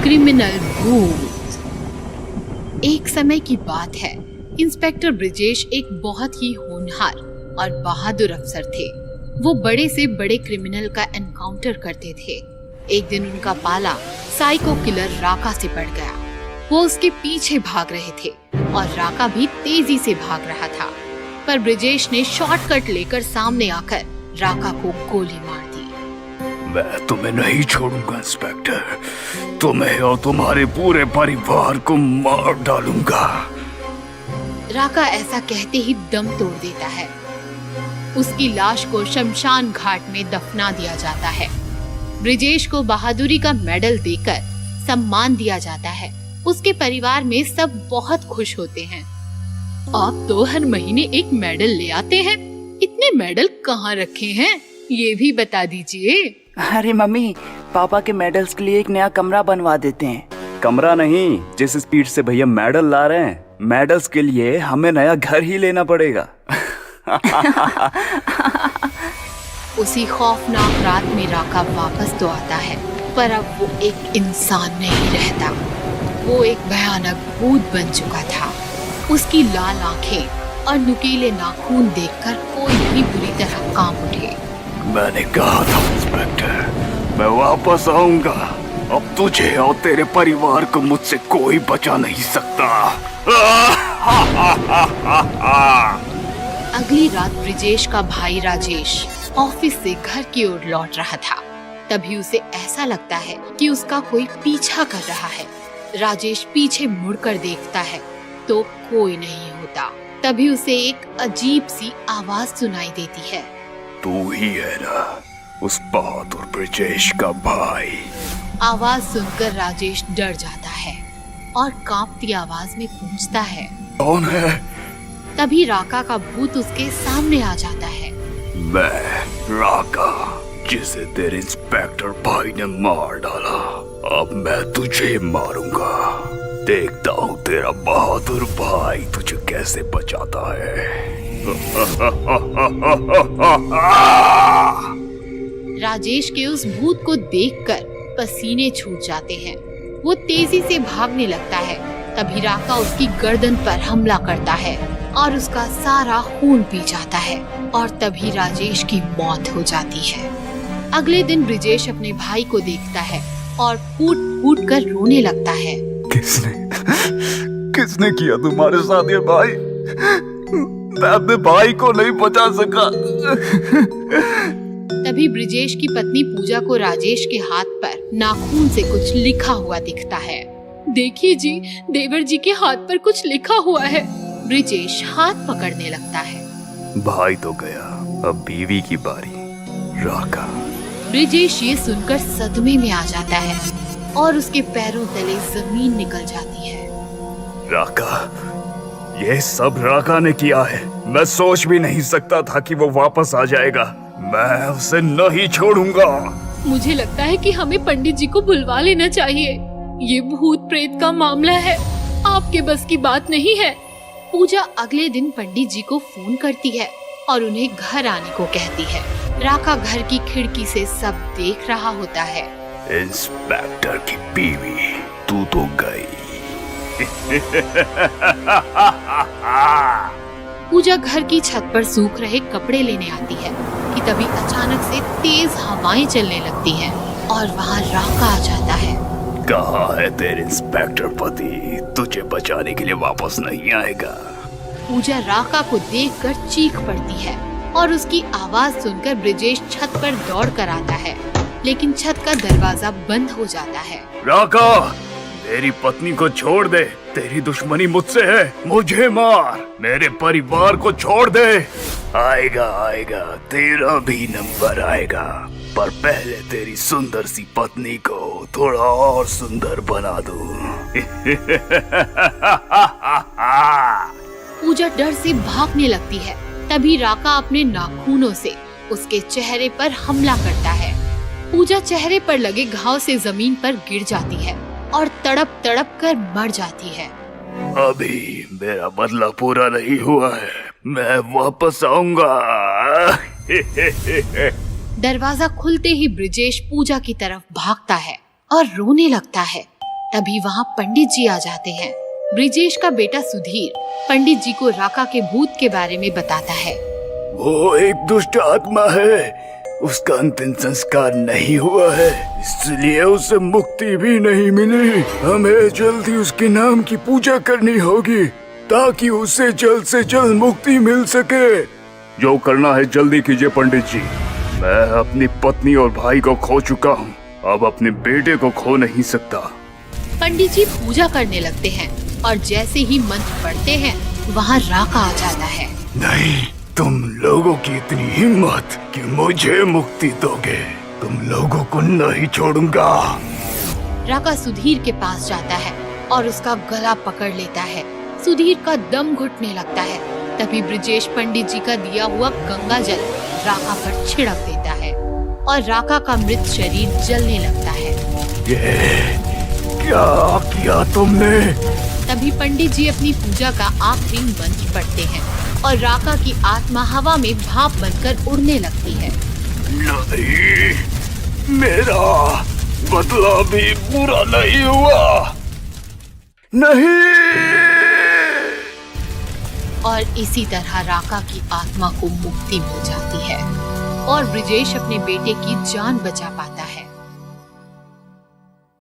Criminal भूत। एक समय की बात है, इंस्पेक्टर ब्रिजेश एक बहुत ही होनहार और बहादुर अफसर थे। वो बड़े से बड़े क्रिमिनल का एनकाउंटर करते थे। एक दिन उनका पाला साइको किलर राका से पड़ गया। वो उसके पीछे भाग रहे थे और राका भी तेजी से भाग रहा था, पर ब्रिजेश ने शॉर्टकट लेकर सामने आकर राका को गोली मार दी। मैं तुम्हें नहीं छोड़ूंगा इंस्पेक्टर, तुम्हें और तुम्हारे पूरे परिवार को मार डालूंगा। राका ऐसा कहते ही दम तोड़ देता है। उसकी लाश को शमशान घाट में दफना दिया जाता है। ब्रिजेश को बहादुरी का मेडल देकर सम्मान दिया जाता है। उसके परिवार में सब बहुत खुश होते हैं। आप तो हर महीने एक मेडल ले आते हैं, इतने मेडल कहाँ रखे हैं ये भी बता दीजिए। अरे मम्मी, पापा के मेडल्स के लिए एक नया कमरा बनवा देते हैं। कमरा नहीं, जिस स्पीड से भैया मेडल ला रहे हैं, मेडल्स के लिए हमें नया घर ही लेना पड़ेगा। उसी खौफनाक रात में राका वापस तो आता है, पर अब वो एक इंसान नहीं रहता। वो एक भयानक भूत बन चुका था। उसकी लाल आंखें और नुकीले नाखून देखकर कोई भी बुरी तरह कांप उठे। मैंने कहा था इंस्पेक्टर, मैं वापस आऊंगा। अब तुझे और तेरे परिवार को मुझसे कोई बचा नहीं सकता। अगली रात ब्रिजेश का भाई राजेश ऑफिस से घर की ओर लौट रहा था। तभी उसे ऐसा लगता है कि उसका कोई पीछा कर रहा है। राजेश पीछे मुड़कर देखता है तो कोई नहीं होता। तभी उसे एक अजीब सी आवाज सुनाई देती है। तू ही है ना उस बहादुर ब्रिजेश का भाई? आवाज सुनकर राजेश डर जाता है और कांपती आवाज में पूछता है, कौन है? तभी राका का भूत उसके सामने आ जाता है। मैं राका, जिसे तेरे इंस्पेक्टर भाई ने मार डाला। अब मैं तुझे मारूंगा। देखता हूँ तेरा बहादुर भाई तुझे कैसे बचाता है। राजेश के उस भूत को देखकर पसीने छूट जाते हैं। वो तेजी से भागने लगता है। तभी राका उसकी गर्दन पर हमला करता है और उसका सारा खून पी जाता है और तभी राजेश की मौत हो जाती है। अगले दिन ब्रिजेश अपने भाई को देखता है और फूट फूट कर रोने लगता है। किसने किया तुम्हारे साथ ये भाई? मैं अपने भाई को नहीं बचा सका। तभी ब्रिजेश की पत्नी पूजा को राजेश के हाथ पर नाखून से कुछ लिखा हुआ दिखता है। देखिए जी, देवर जी के हाथ पर कुछ लिखा हुआ है। ब्रिजेश हाथ पकड़ने लगता है। भाई तो गया, अब बीवी की बारी। राका। ब्रिजेश ये सुनकर सदमे में आ जाता है और उसके पैरों तले जमीन निकल जाती है। राका, ये सब राका ने किया है। मैं सोच भी नहीं सकता था कि वो वापस आ जाएगा। मैं उसे नहीं छोड़ूंगा। मुझे लगता है कि हमें पंडित जी को बुलवा लेना चाहिए। ये भूत प्रेत का मामला है, आपके बस की बात नहीं है। पूजा अगले दिन पंडित जी को फोन करती है और उन्हें घर आने को कहती है। राका घर की खिड़की से सब देख रहा होता है। इंस्पेक्टर की बीवी, तू तो गई। पूजा घर की छत पर सूख रहे कपड़े लेने आती है कि तभी अचानक से तेज हवाएं चलने लगती हैं और वहाँ राका आ जाता है। कहाँ है तेरे इंस्पेक्टर पति? तुझे बचाने के लिए वापस नहीं आएगा। पूजा राका को देखकर चीख पड़ती है और उसकी आवाज सुनकर ब्रिजेश छत पर दौड़ कर आता है, लेकिन छत का दरवाजा बंद हो जाता है। राका, मेरी पत्नी को छोड़ दे। तेरी दुश्मनी मुझसे है, मुझे मार। मेरे परिवार को छोड़ दे। आएगा आएगा, तेरा भी नंबर आएगा, पर पहले तेरी सुंदर सी पत्नी को थोड़ा और सुंदर बना दूं। पूजा डर से भागने लगती है। तभी राका अपने नाखूनों से उसके चेहरे पर हमला करता है। पूजा चेहरे पर लगे घाव से जमीन पर गिर जाती है और तड़प तड़प कर मर जाती है। अभी मेरा बदला पूरा नहीं हुआ है, मैं वापस आऊंगा। दरवाजा खुलते ही ब्रिजेश पूजा की तरफ भागता है और रोने लगता है। तभी वहाँ पंडित जी आ जाते हैं। ब्रिजेश का बेटा सुधीर पंडित जी को राका के भूत के बारे में बताता है। वो एक दुष्ट आत्मा है, उसका अंतिम संस्कार नहीं हुआ है, इसलिए उसे मुक्ति भी नहीं मिली। हमें जल्दी उसके नाम की पूजा करनी होगी ताकि उसे जल्द से जल्द मुक्ति मिल सके। जो करना है जल्दी कीजिए पंडित जी। मैं अपनी पत्नी और भाई को खो चुका हूँ, अब अपने बेटे को खो नहीं सकता। पंडित जी पूजा करने लगते हैं और जैसे ही मंत्र पढ़ते हैं वहाँ राका आ जाता है। नहीं, तुम लोगों की इतनी हिम्मत कि मुझे मुक्ति दोगे, तुम लोगों को नहीं छोड़ूंगा। राका सुधीर के पास जाता है और उसका गला पकड़ लेता है। सुधीर का दम घुटने लगता है। तभी ब्रिजेश पंडित जी का दिया हुआ गंगा जल राका पर छिड़क देता है और राका का मृत शरीर जलने लगता है। ये क्या किया तुमने? तभी पंडित जी अपनी पूजा का आखिरी मंत्र पढ़ते हैं और राका की आत्मा हवा में भाप बनकर उड़ने लगती है। नहीं, मेरा बदला भी पूरा नहीं हुआ। नहीं। और इसी तरह राका की आत्मा को मुक्ति मिल जाती है और ब्रिजेश अपने बेटे की जान बचा पाता है।